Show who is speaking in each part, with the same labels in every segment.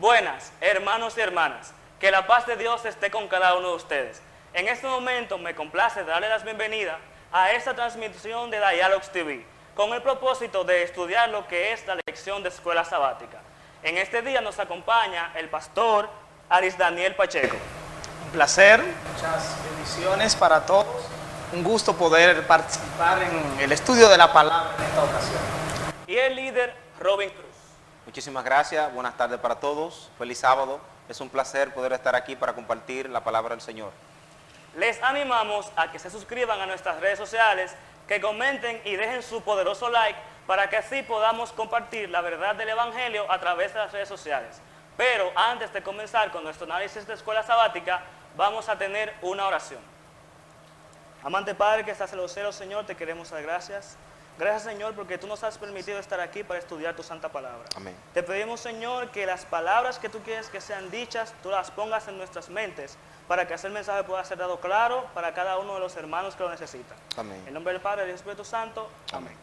Speaker 1: Buenas, hermanos y hermanas, que la paz de Dios esté con cada uno de ustedes. En este momento me complace darle las bienvenidas a esta transmisión de Dialogues TV, con el propósito de estudiar lo que es la lección de escuela sabática. En este día nos acompaña el pastor Aris Daniel Pacheco.
Speaker 2: Un placer, muchas bendiciones para todos. Un gusto poder participar en el estudio de la palabra en esta ocasión.
Speaker 1: Y el líder Robin Cruz.
Speaker 3: Muchísimas gracias, buenas tardes para todos, feliz sábado. Es un placer poder estar aquí para compartir la palabra del Señor.
Speaker 1: Les animamos a que se suscriban a nuestras redes sociales, que comenten y dejen su poderoso like para que así podamos compartir la verdad del Evangelio a través de las redes sociales. Pero antes de comenzar con nuestro análisis de escuela sabática, vamos a tener una oración. Amante Padre que estás en los cielos, Señor, te queremos dar gracias. Gracias, Señor, porque tú nos has permitido estar aquí para estudiar tu santa palabra.
Speaker 3: Amén.
Speaker 1: Te pedimos, Señor, que las palabras que tú quieres que sean dichas, tú las pongas en nuestras mentes, para que ese mensaje pueda ser dado claro para cada uno de los hermanos que lo necesitan.
Speaker 3: Amén.
Speaker 1: En nombre del Padre y del Espíritu Santo.
Speaker 3: Amén.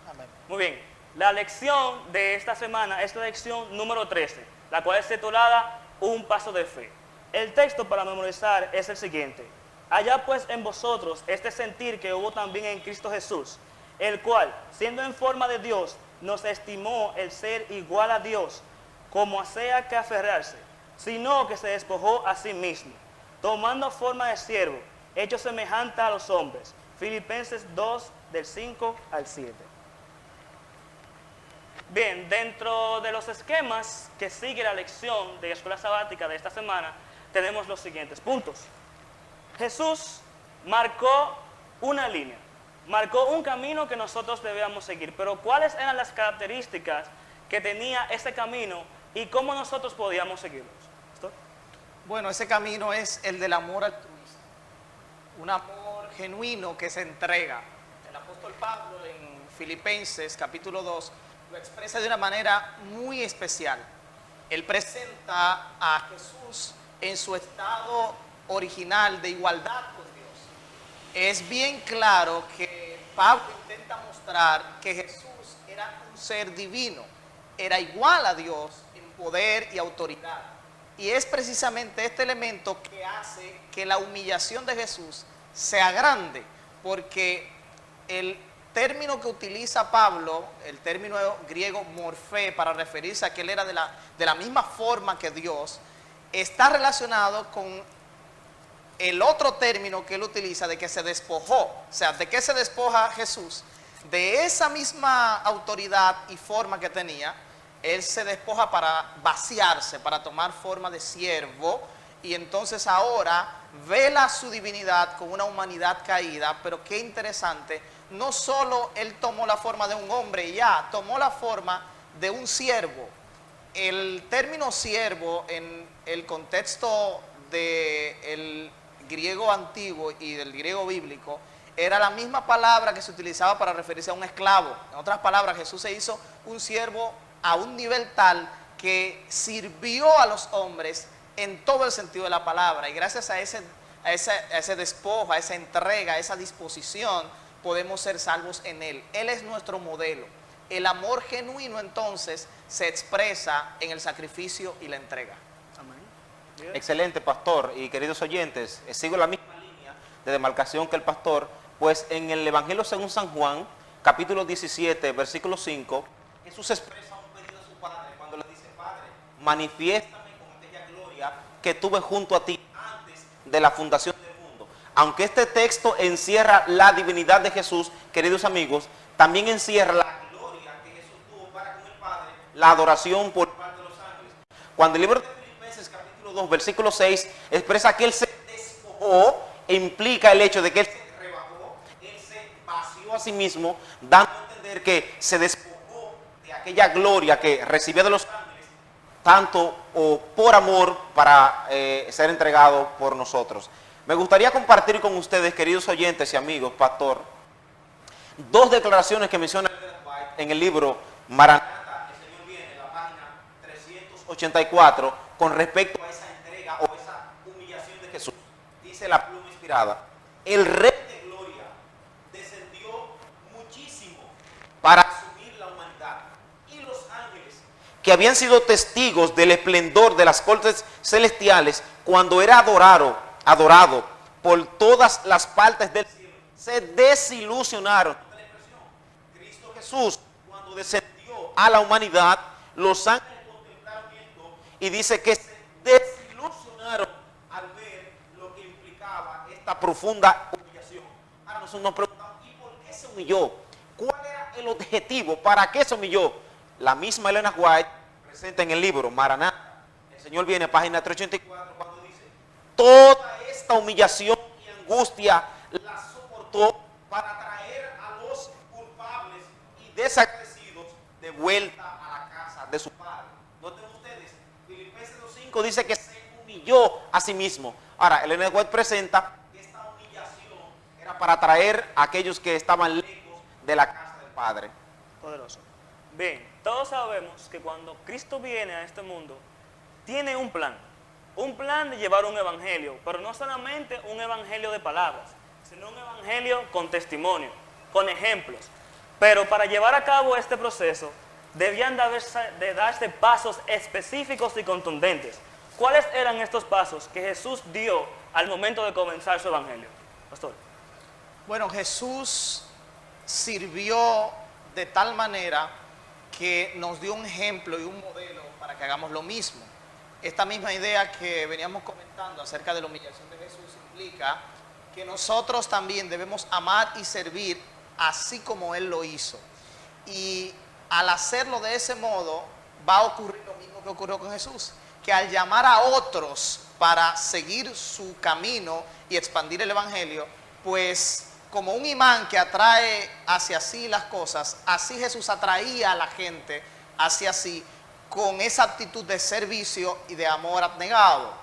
Speaker 2: Amén.
Speaker 1: Muy bien. La lección de esta semana es la lección número 13, la cual es titulada Un paso de fe. El texto para memorizar es el siguiente. Allá pues en vosotros este sentir que hubo también en Cristo Jesús, el cual, siendo en forma de Dios, nos estimó el ser igual a Dios, como sea que aferrarse, sino que se despojó a sí mismo, tomando forma de siervo, hecho semejante a los hombres. Filipenses 2, del 5 al 7. Bien, dentro de los esquemas que sigue la lección de escuela sabática de esta semana, tenemos los siguientes puntos. Jesús marcó una línea. Marcó un camino que nosotros debíamos seguir, pero ¿cuáles eran las características que tenía ese camino y cómo nosotros podíamos seguirlos? ¿Pastor?
Speaker 2: Bueno, ese camino es el del amor altruista, un amor genuino que se entrega. El apóstol Pablo en Filipenses capítulo 2 lo expresa de una manera muy especial. Él presenta a Jesús en su estado original de igualdad con Dios. Es bien claro que Pablo intenta mostrar que Jesús era un ser divino, era igual a Dios en poder y autoridad. Y es precisamente este elemento que hace que la humillación de Jesús sea grande, porque el término que utiliza Pablo, el término griego morfé, para referirse a que él era de la misma forma que Dios, está relacionado con el otro término que él utiliza de que se despojó. O sea, ¿de qué se despoja Jesús? De esa misma autoridad y forma que tenía, él se despoja para vaciarse, para tomar forma de siervo, y entonces ahora vela su divinidad con una humanidad caída. Pero qué interesante, no solo él tomó la forma de un hombre y ya, tomó la forma de un siervo. El término siervo en el contexto del griego antiguo y del griego bíblico era la misma palabra que se utilizaba para referirse a un esclavo. En otras palabras, Jesús se hizo un siervo a un nivel tal que sirvió a los hombres en todo el sentido de la palabra, y gracias a ese despojo, a esa entrega, a esa disposición, podemos ser salvos en él. Él es nuestro modelo. El amor genuino entonces se expresa en el sacrificio y la entrega.
Speaker 3: Excelente, pastor, y queridos oyentes, sigo la misma línea de demarcación que el pastor, pues en el Evangelio según San Juan, capítulo 17, versículo 5, Jesús expresa un pedido a su Padre cuando le dice: Padre, manifiéstame con aquella gloria que tuve junto a ti antes de la fundación del mundo. Aunque este texto encierra la divinidad de Jesús, queridos amigos, también encierra la gloria que Jesús tuvo para con el Padre, la adoración por parte de los ángeles. Cuando el libro de Filipenses capítulo 2, versículo 6, expresa que él se despojó, implica el hecho de que él se rebajó, él se vació a sí mismo, dando a entender que se despojó de aquella gloria que recibía de los ángeles, tanto o por amor para ser entregado por nosotros. Me gustaría compartir con ustedes, queridos oyentes y amigos, pastor, dos declaraciones que menciona en el libro Maranatha, el Señor viene, en la página 384, con respecto a esa entrega o esa humillación de Jesús. Dice la pluma inspirada: el Rey de Gloria descendió muchísimo para asumir la humanidad, y los ángeles que habían sido testigos del esplendor de las cortes celestiales cuando era adorado por todas las partes del cielo, se desilusionaron. Cristo Jesús, cuando descendió a la humanidad, los ángeles contemplaron esto y dice que se desilusionaron al ver lo que implicaba esta profunda humillación. Ahora nosotros nos preguntamos, ¿y por qué se humilló? ¿Cuál era el objetivo? ¿Para qué se humilló? La misma Elena White presenta en el libro Maranatha, el Señor viene, página 384, cuando dice: toda esta humillación y angustia la soportó para traer a los culpables y desagradecidos de vuelta a la casa de su Padre. Noten ustedes, Filipenses 2:5 dice que se humilló a sí mismo. Ahora, Elena White presenta que esta humillación era para traer a aquellos que estaban lejos de la casa del Padre.
Speaker 1: Poderoso. Bien, todos sabemos que cuando Cristo viene a este mundo, tiene un plan de llevar un evangelio, pero no solamente un evangelio de palabras, sino un evangelio con testimonio, con ejemplos. Pero para llevar a cabo este proceso, debían de darse pasos específicos y contundentes. ¿Cuáles eran estos pasos que Jesús dio al momento de comenzar su evangelio? Pastor.
Speaker 2: Bueno, Jesús sirvió de tal manera que nos dio un ejemplo y un modelo para que hagamos lo mismo. Esta misma idea que veníamos comentando acerca de la humillación de Jesús implica que nosotros también debemos amar y servir así como Él lo hizo. Y al hacerlo de ese modo va a ocurrir lo mismo que ocurrió con Jesús, que al llamar a otros para seguir su camino y expandir el evangelio, pues como un imán que atrae hacia sí las cosas, así Jesús atraía a la gente hacia sí con esa actitud de servicio y de amor abnegado.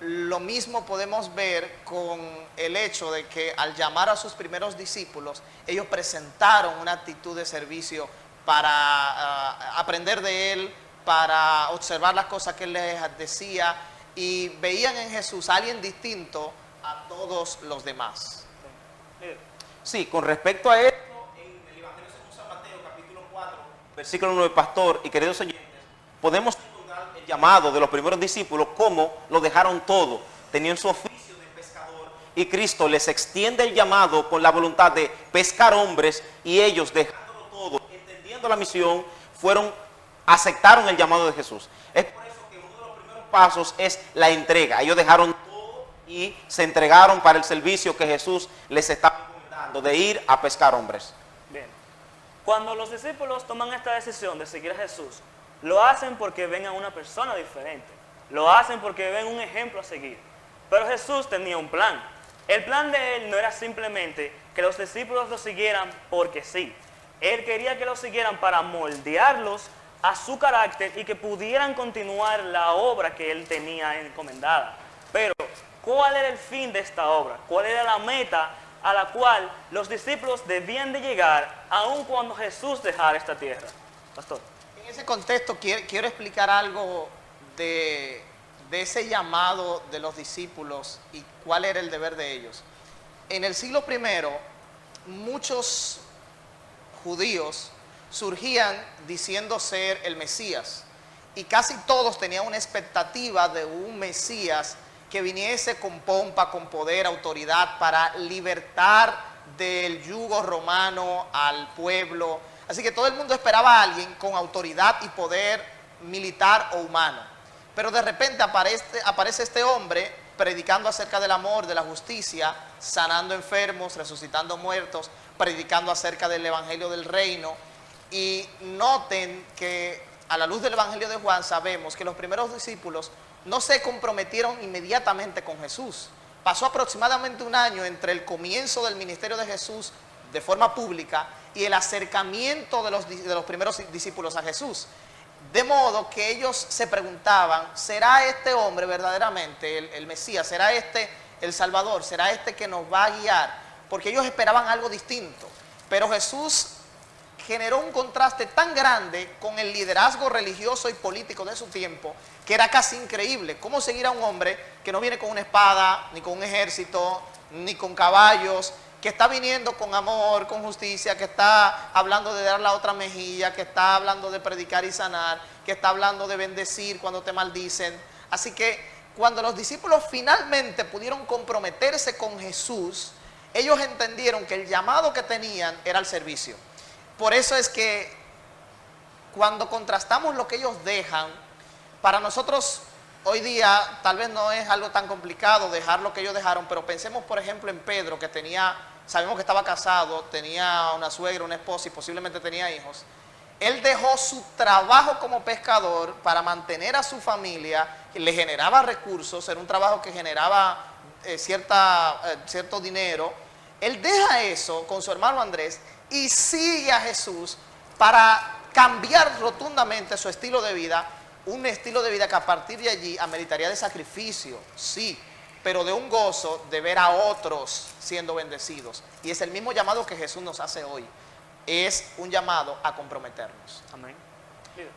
Speaker 2: Lo mismo podemos ver con el hecho de que al llamar a sus primeros discípulos, ellos presentaron una actitud de servicio para aprender de Él, para observar las cosas que Él les decía, y veían en Jesús a alguien distinto a todos los demás.
Speaker 3: Sí, con respecto a esto, en el Evangelio según San Mateo, capítulo 4, versículo 9, pastor y queridos oyentes, podemos encontrar el llamado de los primeros discípulos, como lo dejaron todo, tenían su oficio de pescador, y Cristo les extiende el llamado con la voluntad de pescar hombres, y ellos, dejándolo todo, entendiendo la misión, aceptaron el llamado de Jesús. Es por eso que uno de los primeros pasos es la entrega. Ellos dejaron todo y se entregaron para el servicio que Jesús les estaba encomendando, de ir a pescar hombres.
Speaker 1: Bien. Cuando los discípulos toman esta decisión de seguir a Jesús, lo hacen porque ven a una persona diferente. Lo hacen porque ven un ejemplo a seguir. Pero Jesús tenía un plan. El plan de Él no era simplemente que los discípulos lo siguieran porque sí. Él quería que lo siguieran para moldearlos a su carácter y que pudieran continuar la obra que Él tenía encomendada. Pero, ¿cuál era el fin de esta obra? ¿Cuál era la meta a la cual los discípulos debían de llegar aun cuando Jesús dejara esta tierra? Pastor.
Speaker 2: En ese contexto quiero explicar algo de ese llamado de los discípulos y cuál era el deber de ellos. En el siglo I, muchos judíos surgían diciendo ser el Mesías, y casi todos tenían una expectativa de un Mesías que viniese con pompa, con poder, autoridad, para libertar del yugo romano al pueblo. Así que todo el mundo esperaba a alguien con autoridad y poder militar o humano. Pero de repente aparece este hombre predicando acerca del amor, de la justicia, sanando enfermos, resucitando muertos, predicando acerca del evangelio del reino. Y noten que a la luz del evangelio de Juan sabemos que los primeros discípulos no se comprometieron inmediatamente con Jesús. Pasó aproximadamente un año entre el comienzo del ministerio de Jesús de forma pública y el acercamiento de los primeros discípulos a Jesús. De modo que ellos se preguntaban, ¿será este hombre verdaderamente el Mesías? ¿Será este el Salvador? ¿Será este que nos va a guiar? Porque ellos esperaban algo distinto. Pero Jesús generó un contraste tan grande con el liderazgo religioso y político de su tiempo, que era casi increíble. ¿Cómo seguir a un hombre que no viene con una espada, ni con un ejército, ni con caballos, que está viniendo con amor, con justicia, que está hablando de dar la otra mejilla, que está hablando de predicar y sanar, que está hablando de bendecir cuando te maldicen. Así que cuando los discípulos finalmente pudieron comprometerse con Jesús, ellos entendieron que el llamado que tenían era el servicio. Por eso es que cuando contrastamos lo que ellos dejan, para nosotros hoy día tal vez no es algo tan complicado dejar lo que ellos dejaron, pero pensemos por ejemplo en Pedro, que sabemos que estaba casado, tenía una suegra, una esposa y posiblemente tenía hijos. Él dejó su trabajo como pescador para mantener a su familia, que le generaba recursos, era un trabajo que generaba cierto dinero. Él deja eso con su hermano Andrés y sigue a Jesús para cambiar rotundamente su estilo de vida, un estilo de vida que a partir de allí ameritaría de sacrificio, sí, pero de un gozo de ver a otros siendo bendecidos. Y es el mismo llamado que Jesús nos hace hoy. Es un llamado a comprometernos.
Speaker 1: Amén.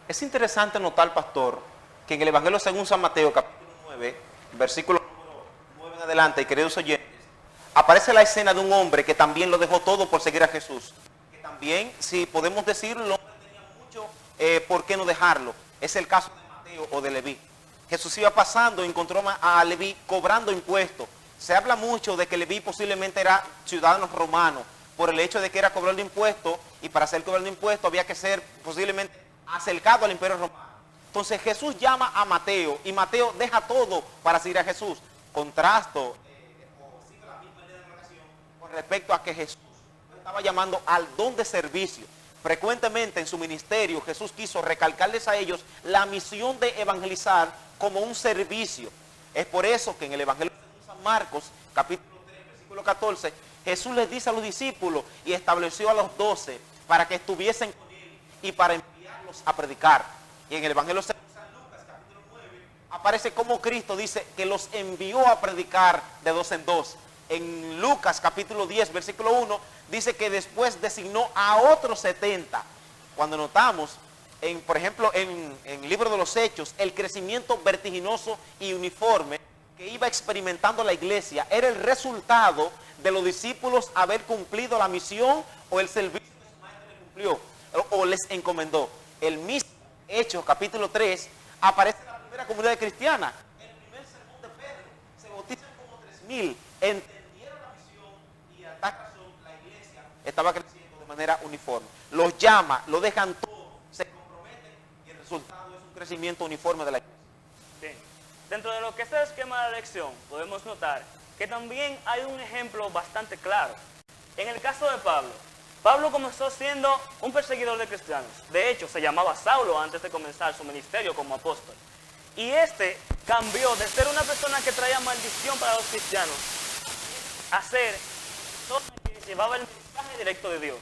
Speaker 3: Es interesante notar, pastor, que en el Evangelio según San Mateo, capítulo 9, versículo 9 en adelante, y queridos oyentes, aparece la escena de un hombre que también lo dejó todo por seguir a Jesús. Que también, si podemos decirlo, el hombre tenía mucho por qué no dejarlo. Es el caso de Mateo o de Leví. Jesús iba pasando y encontró a Leví cobrando impuestos. Se habla mucho de que Leví posiblemente era ciudadano romano, por el hecho de que era cobrador de impuestos, y para ser cobrador de impuestos había que ser posiblemente acercado al imperio romano. Entonces Jesús llama a Mateo, y Mateo deja todo para seguir a Jesús. Contrasto, o sigue la misma idea de relación con respecto a que Jesús estaba llamando al don de servicio. Frecuentemente en su ministerio Jesús quiso recalcarles a ellos la misión de evangelizar como un servicio. Es por eso que en el Evangelio de San Marcos, capítulo 3, versículo 14, Jesús les dice a los discípulos y estableció a los 12 para que estuviesen con él y para enviarlos a predicar. Y en el Evangelio de San Lucas, capítulo 9, aparece como Cristo dice que los envió a predicar de dos en dos. En Lucas, capítulo 10, versículo 1, dice que después designó a otros 70. Cuando notamos, por ejemplo, en el libro de los Hechos, el crecimiento vertiginoso y uniforme que iba experimentando la iglesia era el resultado de los discípulos haber cumplido la misión o el servicio que su maestro les cumplió o les encomendó. El mismo Hechos capítulo 3 aparece la primera comunidad cristiana. El primer sermón de Pedro se bautizan como 3.000. Entendieron la misión y a tal razón la iglesia estaba creciendo de manera uniforme. Los llama, lo dejan todo, se comprometen y el resultado es un crecimiento uniforme de la iglesia.
Speaker 1: Bien. Dentro de lo que es el esquema de la lección, podemos notar que también hay un ejemplo bastante claro. En el caso de Pablo, Pablo comenzó siendo un perseguidor de cristianos. De hecho, se llamaba Saulo antes de comenzar su ministerio como apóstol. Y este cambió de ser una persona que traía maldición para los cristianos a ser una persona que llevaba el mensaje directo de Dios.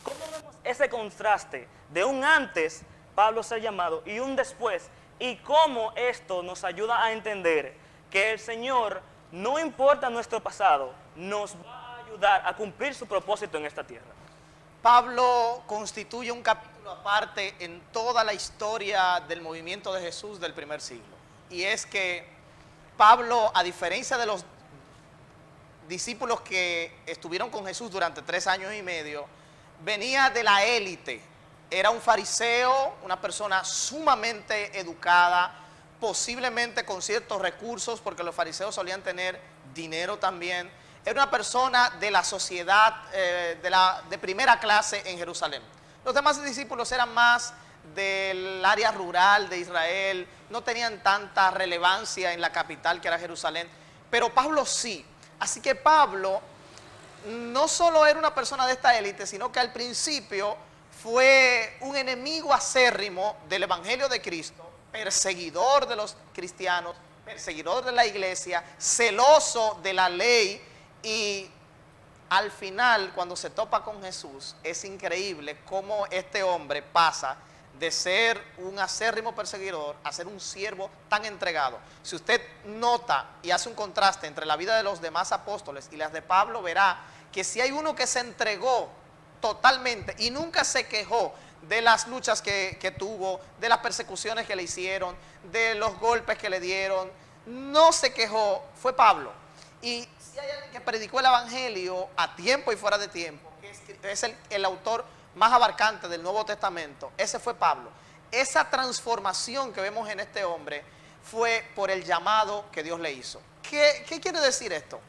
Speaker 1: ¿Cómo vemos ese contraste de un antes, Pablo ser llamado, y un después? Y cómo esto nos ayuda a entender que el Señor, no importa nuestro pasado, nos va a ayudar a cumplir su propósito en esta tierra.
Speaker 2: Pablo constituye un capítulo aparte en toda la historia del movimiento de Jesús del primer siglo. Y es que Pablo, a diferencia de los discípulos que estuvieron con Jesús durante 3 años y medio, venía de la élite. Era un fariseo, una persona sumamente educada, posiblemente con ciertos recursos, porque los fariseos solían tener dinero también. Era una persona de la sociedad de primera clase en Jerusalén. Los demás discípulos eran más del área rural de Israel, no tenían tanta relevancia en la capital que era Jerusalén, pero Pablo sí. Así que Pablo no solo era una persona de esta élite, sino que al principio fue un enemigo acérrimo del Evangelio de Cristo, perseguidor de los cristianos, perseguidor de la iglesia, celoso de la ley, y al final, cuando se topa con Jesús, es increíble cómo este hombre pasa de ser un acérrimo perseguidor a ser un siervo tan entregado. Si usted nota y hace un contraste entre la vida de los demás apóstoles y las de Pablo, verá que si hay uno que se entregó totalmente y nunca se quejó de las luchas que tuvo, de las persecuciones que le hicieron, de los golpes que le dieron, no se quejó, fue Pablo. Y si hay alguien que predicó el Evangelio a tiempo y fuera de tiempo, que es el autor más abarcante del Nuevo Testamento, ese fue Pablo. Esa transformación que vemos en este hombre fue por el llamado que Dios le hizo. ¿Qué quiere decir esto?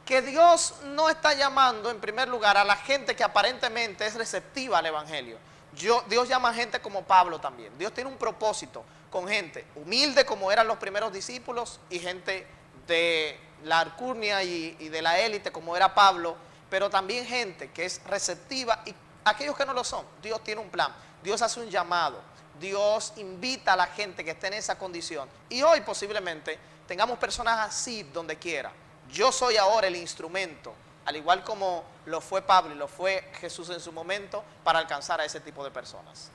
Speaker 2: Que Dios no está llamando en primer lugar a la gente que aparentemente es receptiva al Evangelio. Dios llama a gente como Pablo también. Dios tiene un propósito con gente humilde como eran los primeros discípulos y gente de la alcurnia y de la élite como era Pablo, pero también gente que es receptiva y aquellos que no lo son. Dios tiene un plan, Dios hace un llamado, Dios invita a la gente que esté en esa condición. Y hoy posiblemente tengamos personas así donde quiera. Yo soy ahora el instrumento, al igual como lo fue Pablo y lo fue Jesús en su momento, para alcanzar a ese tipo de personas.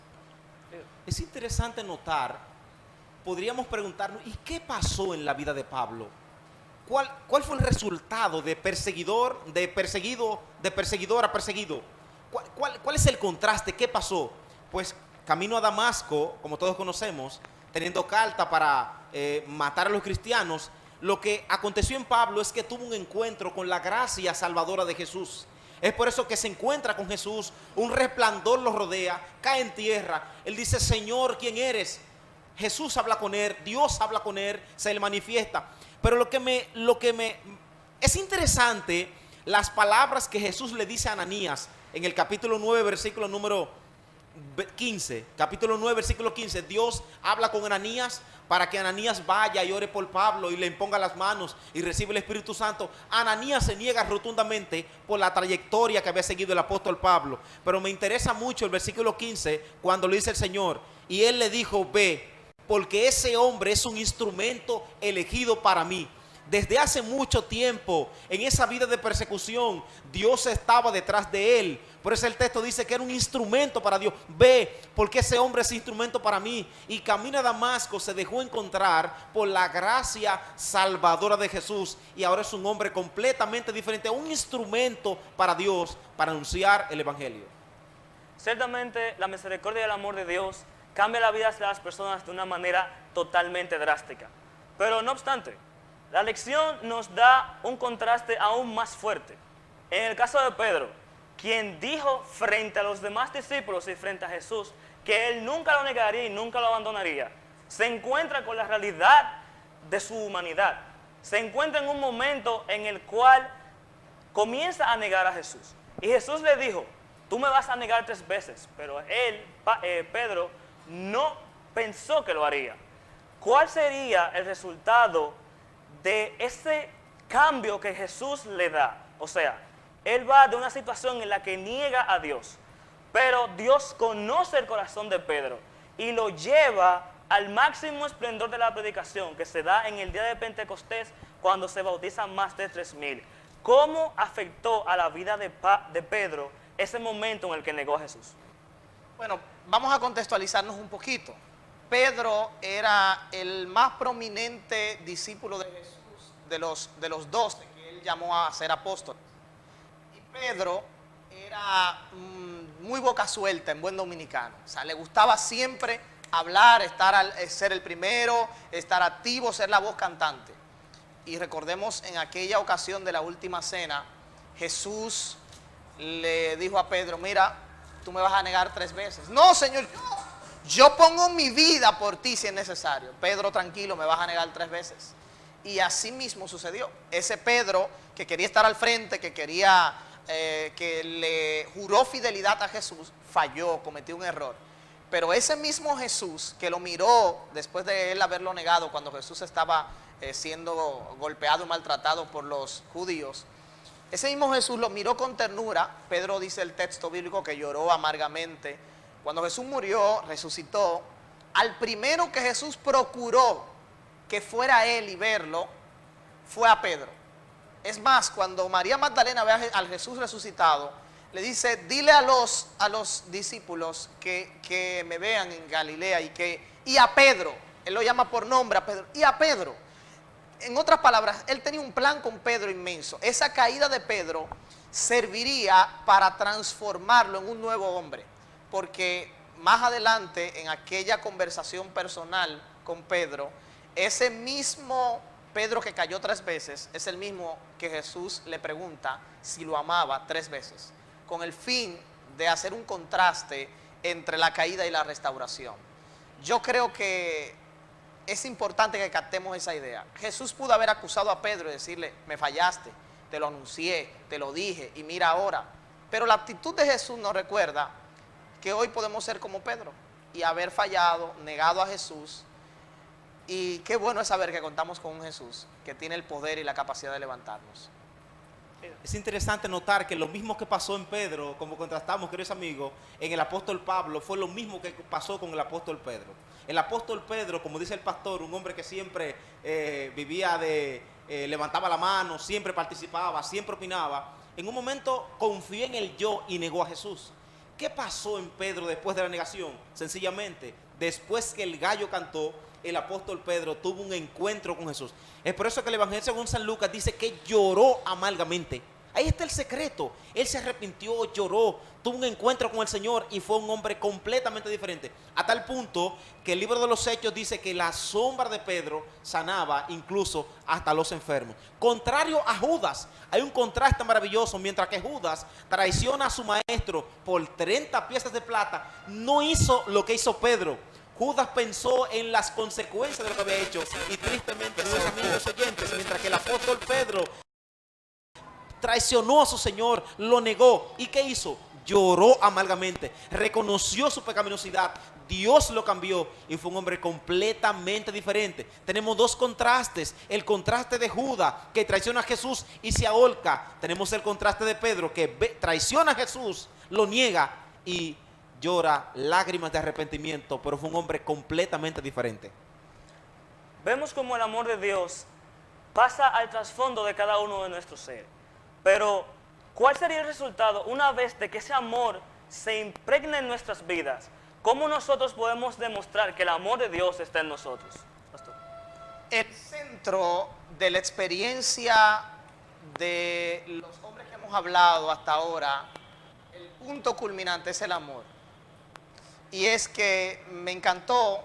Speaker 3: Es interesante notar, podríamos preguntarnos, ¿y qué pasó en la vida de Pablo? ¿Cuál fue el resultado de perseguidor a perseguido? ¿Cuál es el contraste? ¿Qué pasó? Pues camino a Damasco, como todos conocemos, teniendo carta para matar a los cristianos, lo que aconteció en Pablo es que tuvo un encuentro con la gracia salvadora de Jesús. Es por eso que se encuentra con Jesús, un resplandor lo rodea, cae en tierra. Él dice, Señor, ¿quién eres? Jesús habla con él, Dios habla con él, se le manifiesta. Pero lo que es interesante, las palabras que Jesús le dice a Ananías en el capítulo 9, versículo número 15, capítulo 9, versículo 15, Dios habla con Ananías para que Ananías vaya y ore por Pablo y le imponga las manos y reciba el Espíritu Santo. Ananías se niega rotundamente por la trayectoria que había seguido el apóstol Pablo, pero me interesa mucho el versículo 15 cuando le dice el Señor, y él le dijo, ve, porque ese hombre es un instrumento elegido para mí. Desde hace mucho tiempo, en esa vida de persecución, Dios estaba detrás de él. Por eso el texto dice que era un instrumento para Dios. Ve, porque ese hombre es instrumento para mí. Y camino a Damasco, se dejó encontrar por la gracia salvadora de Jesús. Y ahora es un hombre completamente diferente, un instrumento para Dios, para anunciar el Evangelio.
Speaker 1: Ciertamente, la misericordia y el amor de Dios cambia la vida de las personas de una manera totalmente drástica. Pero no obstante, la lección nos da un contraste aún más fuerte. En el caso de Pedro, quien dijo frente a los demás discípulos y frente a Jesús que él nunca lo negaría y nunca lo abandonaría, se encuentra con la realidad de su humanidad. Se encuentra en un momento en el cual comienza a negar a Jesús. Y Jesús le dijo, tú me vas a negar 3 veces, pero Pedro, no pensó que lo haría. ¿Cuál sería el resultado de ese cambio que Jesús le da? O sea, él va de una situación en la que niega a Dios, pero Dios conoce el corazón de Pedro y lo lleva al máximo esplendor de la predicación que se da en el día de Pentecostés, cuando se bautizan más de 3,000. ¿Cómo afectó a la vida de Pedro ese momento en el que negó a Jesús?
Speaker 2: Bueno, vamos a contextualizarnos un poquito. Pedro era el más prominente discípulo de Jesús, de los 12 que él llamó a ser apóstoles. Y Pedro era muy boca suelta en buen dominicano. O sea, le gustaba siempre hablar, ser el primero, estar activo, ser la voz cantante. Y recordemos en aquella ocasión de la última cena, Jesús le dijo a Pedro, mira, tú me vas a negar 3 veces. No, Señor, yo pongo mi vida por ti si es necesario. Pedro, tranquilo, me vas a negar 3 veces. Y así mismo sucedió. Ese Pedro que quería estar al frente, que quería, que le juró fidelidad a Jesús, falló, cometió un error. Pero ese mismo Jesús que lo miró después de él haberlo negado, cuando Jesús estaba siendo golpeado y maltratado por los judíos, ese mismo Jesús lo miró con ternura. Pedro dice el texto bíblico que lloró amargamente. Cuando Jesús murió, resucitó, al primero que Jesús procuró que fuera él y verlo, fue a Pedro. Es más, cuando María Magdalena ve al Jesús resucitado, le dice, dile a los discípulos que me vean en Galilea y a Pedro, él lo llama por nombre a Pedro, y a Pedro. En otras palabras, él tenía un plan con Pedro inmenso. Esa caída de Pedro serviría para transformarlo en un nuevo hombre, porque más adelante en aquella conversación personal con Pedro, ese mismo Pedro, que cayó 3 veces, es el mismo que Jesús le pregunta si lo amaba 3 veces, con el fin de hacer un contraste entre la caída y la restauración. Yo creo que es importante que captemos esa idea. Jesús pudo haber acusado a Pedro y decirle: me fallaste, te lo anuncié, te lo dije y mira ahora. Pero la actitud de Jesús nos recuerda que hoy podemos ser como Pedro y haber fallado, negado a Jesús. Y qué bueno es saber que contamos con un Jesús que tiene el poder y la capacidad de levantarnos.
Speaker 3: Es interesante notar que lo mismo que pasó en Pedro, como contrastamos, queridos amigos, en el apóstol Pablo, fue lo mismo que pasó con el apóstol Pedro. El apóstol Pedro, como dice el pastor, un hombre que siempre vivía levantaba la mano, siempre participaba, siempre opinaba, en un momento confió en el yo y negó a Jesús. ¿Qué pasó en Pedro después de la negación? Sencillamente, después que el gallo cantó, el apóstol Pedro tuvo un encuentro con Jesús. Es por eso que el Evangelio según San Lucas dice que lloró amargamente. Ahí está el secreto. Él se arrepintió, lloró, tuvo un encuentro con el Señor y fue un hombre completamente diferente. A tal punto que el libro de los Hechos dice que la sombra de Pedro sanaba incluso hasta los enfermos. Contrario a Judas, hay un contraste maravilloso. Mientras que Judas traiciona a su maestro por 30 piezas de plata, no hizo lo que hizo Pedro. Judas pensó en las consecuencias de lo que había hecho y tristemente, sus amigos oyentes, mientras que el apóstol Pedro traicionó a su Señor, lo negó. ¿Y qué hizo? Lloró amargamente, reconoció su pecaminosidad, Dios lo cambió y fue un hombre completamente diferente. Tenemos 2 contrastes: el contraste de Judas, que traiciona a Jesús y se ahorca. Tenemos el contraste de Pedro, que traiciona a Jesús, lo niega y llora lágrimas de arrepentimiento, pero fue un hombre completamente diferente.
Speaker 1: Vemos como el amor de Dios pasa al trasfondo de cada uno de nuestros seres. Pero, ¿cuál sería el resultado una vez de que ese amor se impregne en nuestras vidas? ¿Cómo nosotros podemos demostrar que el amor de Dios está en nosotros, pastor?
Speaker 2: El centro de la experiencia de los hombres que hemos hablado hasta ahora, el punto culminante es el amor. Y es que me encantó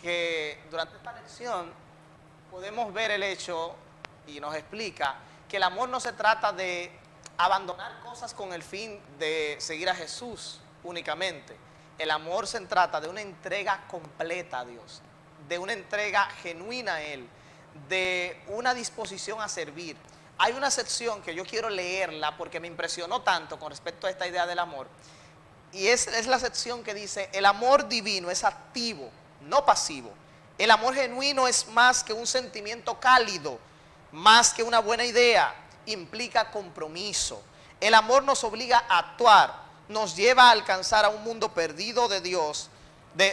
Speaker 2: que durante esta lección podemos ver el hecho, y nos explica, que el amor no se trata de abandonar cosas con el fin de seguir a Jesús únicamente. El amor se trata de una entrega completa a Dios, de una entrega genuina a Él, de una disposición a servir. Hay una sección que yo quiero leerla porque me impresionó tanto con respecto a esta idea del amor. Y es la sección que dice: el amor divino es activo, no pasivo. El amor genuino es más que un sentimiento cálido, más que una buena idea, implica compromiso. El amor nos obliga a actuar, nos lleva a alcanzar a un mundo perdido de Dios,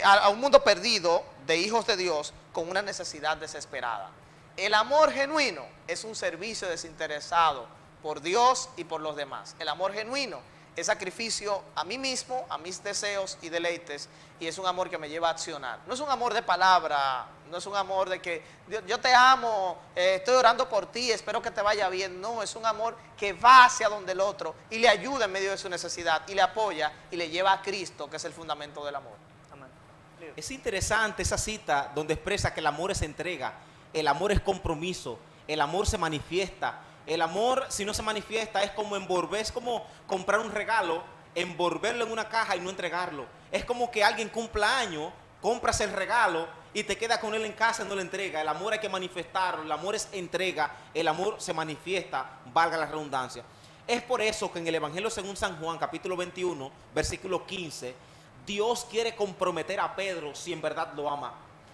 Speaker 2: a un mundo perdido de hijos de Dios con una necesidad desesperada. El amor genuino es un servicio desinteresado por Dios y por los demás. El amor genuino es sacrificio a mí mismo, a mis deseos y deleites, y es un amor que me lleva a accionar. No es un amor de palabra, no es un amor de que yo te amo, estoy orando por ti, espero que te vaya bien. No, es un amor que va hacia donde el otro y le ayuda en medio de su necesidad y le apoya y le lleva a Cristo, que es el fundamento del amor.
Speaker 1: Amén.
Speaker 3: Es interesante esa cita donde expresa que el amor es entrega, el amor es compromiso, el amor se manifiesta. El amor, si no se manifiesta, es como envolver, es como comprar un regalo, envolverlo en una caja y no entregarlo. Es como que alguien cumpla años, compras el regalo y te quedas con él en casa y no lo entrega. El amor hay que manifestarlo, el amor es entrega, el amor se manifiesta, valga la redundancia. Es por eso que en el Evangelio según San Juan, capítulo 21, versículo 15, Dios quiere comprometer a Pedro si en verdad lo ama.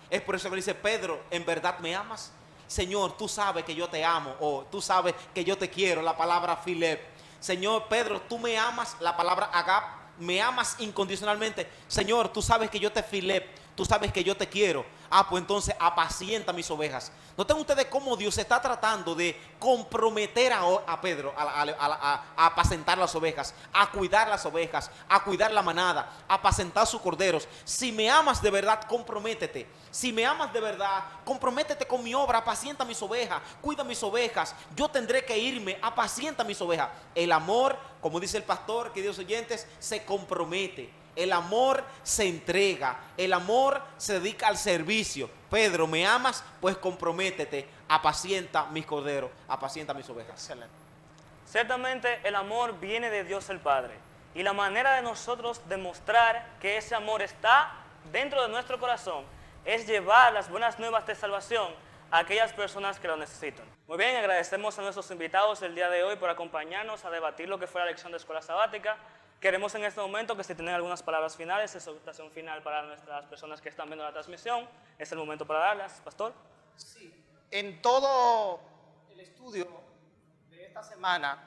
Speaker 3: Es por eso que le dice: Pedro, ¿en verdad me amas? Señor, tú sabes que yo te amo, o tú sabes que yo te quiero, la palabra Philep. Señor, Pedro, tú me amas, la palabra agap, me amas incondicionalmente. Señor, tú sabes que yo te Philep, tú sabes que yo te quiero. Pues entonces apacienta mis ovejas. Noten ustedes cómo Dios está tratando de comprometer a Pedro a apacentar las ovejas, a cuidar las ovejas, a cuidar la manada, a apacentar sus corderos. Si me amas de verdad, comprométete. Si me amas de verdad, comprométete con mi obra, apacienta mis ovejas, cuida mis ovejas. Yo tendré que irme, apacienta mis ovejas. El amor, como dice el pastor, queridos oyentes, se compromete. El amor se entrega, el amor se dedica al servicio. Pedro, ¿me amas? Pues comprométete apacienta mis corderos, apacienta mis ovejas.
Speaker 2: Excelente.
Speaker 1: Ciertamente el amor viene de Dios el Padre. Y la manera de nosotros demostrar que ese amor está dentro de nuestro corazón es llevar las buenas nuevas de salvación a aquellas personas que lo necesitan. Muy bien, agradecemos a nuestros invitados el día de hoy por acompañarnos a debatir lo que fue la lección de escuela sabática. Queremos en este momento que si tienen algunas palabras finales, exhortación final para nuestras personas que están viendo la transmisión, es el momento para darlas, Pastor.
Speaker 2: Sí. En todo el estudio de esta semana,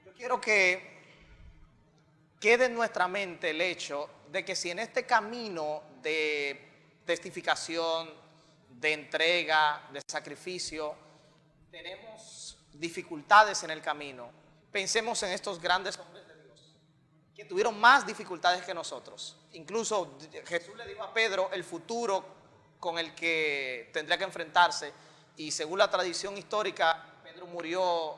Speaker 2: yo quiero que quede en nuestra mente el hecho de que si en este camino de testificación, de entrega, de sacrificio, tenemos dificultades en el camino, pensemos en estos grandes hombres de Dios, que tuvieron más dificultades que nosotros. Incluso Jesús le dijo a Pedro el futuro con el que tendría que enfrentarse, y según la tradición histórica, Pedro murió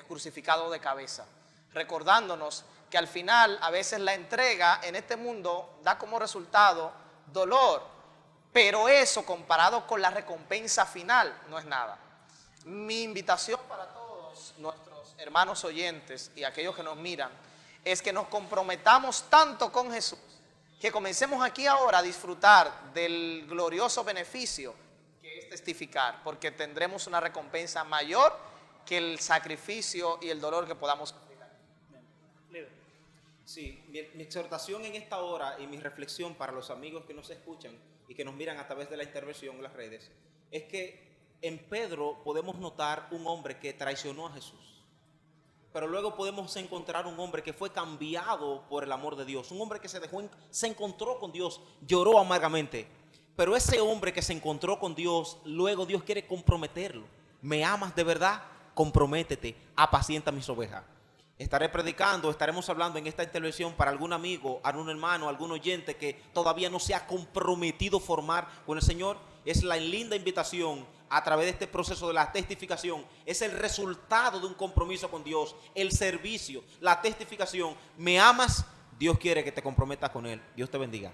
Speaker 2: crucificado de cabeza, recordándonos que al final a veces la entrega en este mundo da como resultado dolor, pero eso comparado con la recompensa final no es nada. Mi invitación para todos nuestros hermanos oyentes y aquellos que nos miran es que nos comprometamos tanto con Jesús, que comencemos aquí ahora a disfrutar del glorioso beneficio que es testificar, porque tendremos una recompensa mayor que el sacrificio y el dolor que podamos aplicar.
Speaker 3: Sí, mi exhortación en esta hora y mi reflexión para los amigos que nos escuchan y que nos miran a través de la intervención en las redes es que en Pedro podemos notar un hombre que traicionó a Jesús, pero luego podemos encontrar un hombre que fue cambiado por el amor de Dios, un hombre que se encontró con Dios, lloró amargamente, pero ese hombre que se encontró con Dios, luego Dios quiere comprometerlo. ¿Me amas de verdad? Comprométete, apacienta mis ovejas. Estaré predicando, estaremos hablando en esta intervención para algún amigo, algún hermano, algún oyente que todavía no se ha comprometido a formar con el Señor. Es la linda invitación a través de este proceso de la testificación. Es el resultado de un compromiso con Dios, el servicio, la testificación. ¿Me amas? Dios quiere que te comprometas con Él. Dios te bendiga.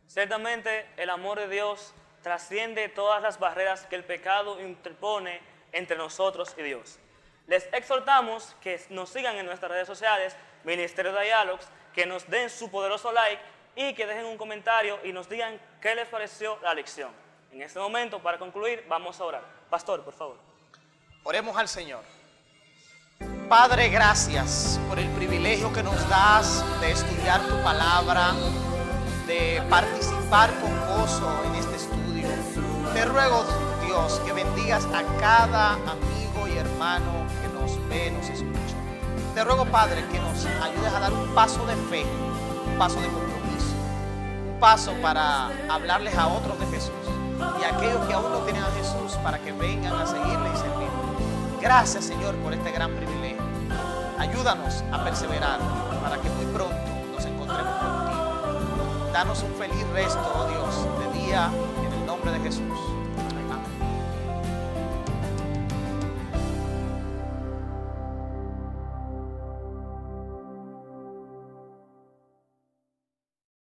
Speaker 1: Ciertamente el amor de Dios trasciende todas las barreras que el pecado interpone entre nosotros y Dios. Les exhortamos que nos sigan en nuestras redes sociales, Ministerio de Diálogos, que nos den su poderoso like y que dejen un comentario y nos digan qué les pareció la lección. En este momento, para concluir, vamos a orar. Pastor, por favor.
Speaker 2: Oremos al Señor. Padre, gracias por el privilegio que nos das de estudiar tu palabra, de participar con gozo en este estudio. Te ruego, Dios, que bendigas a cada amigo y hermano que nos ve, nos escucha. Te ruego, Padre, que nos ayudes a dar un paso de fe, un paso de compromiso, un paso para hablarles a otros de Jesús y a aquellos que aún no tienen a Jesús para que vengan a seguirle y servirle. Gracias, Señor, por este gran privilegio. Ayúdanos a perseverar para que muy pronto nos encontremos contigo. Danos un feliz resto, oh Dios, de día en el nombre de Jesús.